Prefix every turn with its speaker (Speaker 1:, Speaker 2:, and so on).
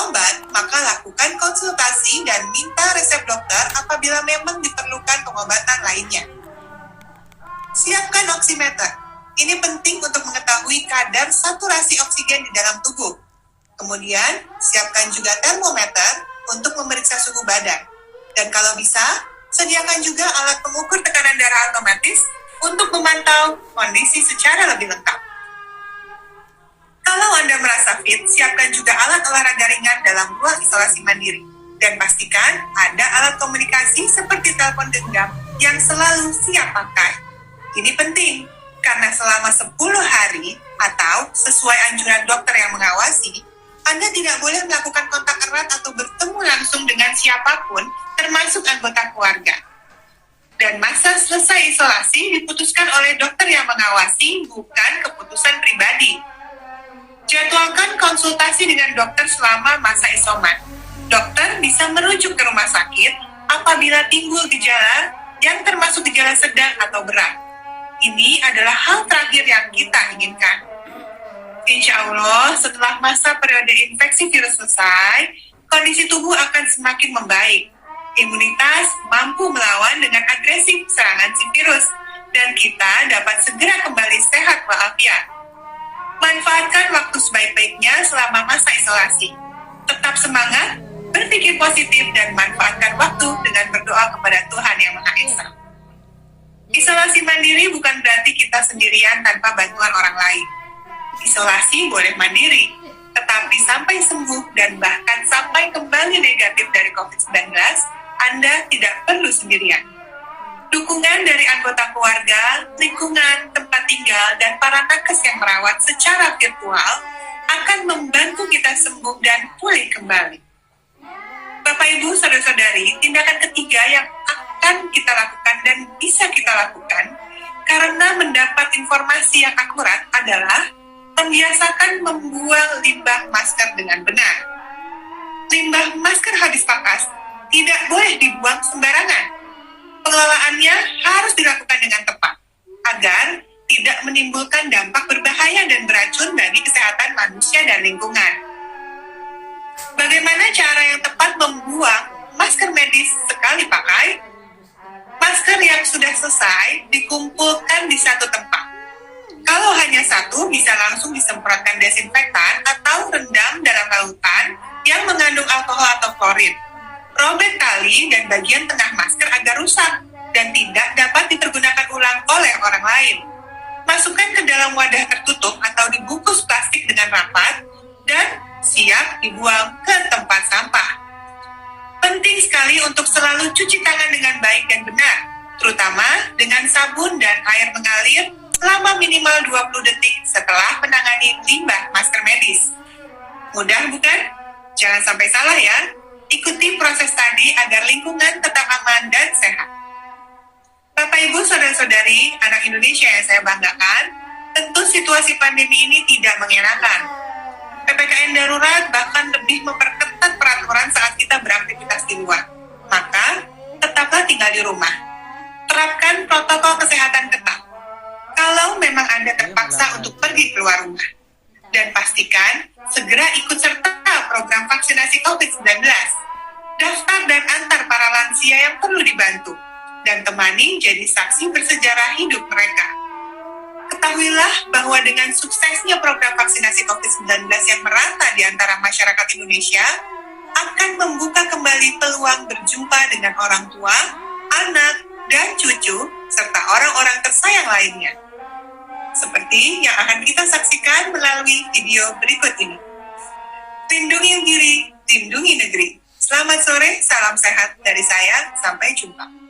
Speaker 1: obat, maka lakukan konsultasi dan minta resep dokter apabila memang diperlukan pengobatan lainnya. Siapkan oximeter. Ini penting untuk mengetahui kadar saturasi oksigen di dalam tubuh. Kemudian, siapkan juga termometer untuk memeriksa suhu badan. Dan kalau bisa, sediakan juga alat pengukur tekanan darah otomatis untuk memantau kondisi secara lebih lengkap. Kalau Anda merasa fit, siapkan juga alat olahraga ringan dalam ruang isolasi mandiri. Dan pastikan ada alat komunikasi seperti telepon genggam yang selalu siap pakai. Ini penting, karena selama 10 hari atau sesuai anjuran dokter yang mengawasi, Anda tidak boleh melakukan kontak erat atau bertemu langsung dengan siapapun, termasuk anggota keluarga. Dan masa selesai isolasi diputuskan oleh dokter yang mengawasi, bukan keputusan pribadi. Jadwalkan konsultasi dengan dokter selama masa isoman. Dokter bisa merujuk ke rumah sakit apabila timbul gejala yang termasuk gejala sedang atau berat. Ini adalah hal terakhir yang kita inginkan. Insya Allah, setelah masa periode infeksi virus selesai, kondisi tubuh akan semakin membaik. Imunitas mampu melawan dengan agresif serangan si virus, dan kita dapat segera kembali sehat walafiat. Manfaatkan waktu sebaik-baiknya selama masa isolasi. Tetap semangat, berpikir positif, dan manfaatkan waktu dengan berdoa kepada Tuhan Yang Maha Esa. Isolasi mandiri bukan berarti kita sendirian tanpa bantuan orang lain. Isolasi boleh mandiri, tetapi sampai sembuh dan bahkan sampai kembali negatif dari COVID-19, Anda tidak perlu sendirian. Dukungan dari anggota keluarga, lingkungan, tempat tinggal, dan para nakes yang merawat secara virtual akan membantu kita sembuh dan pulih kembali. Bapak, Ibu, Saudara-saudari, tindakan ketiga yang akan kita lakukan dan bisa kita lakukan karena mendapat informasi yang akurat adalah membiasakan membuang limbah masker dengan benar. Limbah masker habis pakai tidak boleh dibuang sembarangan. Pengelolaannya harus dilakukan dengan tepat agar tidak menimbulkan dampak berbahaya dan beracun bagi kesehatan manusia dan lingkungan. Bagaimana cara yang tepat membuang masker medis sekali pakai? Masker yang sudah selesai dikumpulkan di satu tempat. Kalau hanya satu, bisa langsung disemprotkan desinfektan atau rendam dalam lautan yang mengandung alkohol atau klorin. Robek tali dan bagian tengah masker agar rusak dan tidak dapat dipergunakan ulang oleh orang lain. Masukkan ke dalam wadah tertutup atau dibungkus plastik dengan rapat dan siap dibuang ke tempat sampah. Penting sekali untuk selalu cuci tangan dengan baik dan benar, terutama dengan sabun dan air mengalir selama minimal 20 detik setelah menangani limbah masker medis. Mudah bukan? Jangan sampai salah ya. Ikuti proses tadi agar lingkungan tetap aman dan sehat. Bapak, Ibu, Saudara-saudari, anak Indonesia yang saya banggakan, tentu situasi pandemi ini tidak mengenakan. PPKM darurat bahkan lebih memperketat peraturan saat kita beraktivitas di luar. Maka, tetaplah tinggal di rumah. Terapkan protokol kesehatan ketat. Kalau memang Anda terpaksa untuk pergi keluar rumah. Dan pastikan segera ikut serta program vaksinasi COVID-19. Daftar dan antar para lansia yang perlu dibantu. Dan temani jadi saksi bersejarah hidup mereka. Ketahuilah bahwa dengan suksesnya program vaksinasi COVID-19 yang merata di antara masyarakat Indonesia, akan membuka kembali peluang berjumpa dengan orang tua, anak, dan cucu, serta orang-orang tersayang lainnya. Seperti yang akan kita saksikan melalui video berikut ini. Lindungi diri, lindungi negeri. Selamat sore, salam sehat dari saya, sampai jumpa.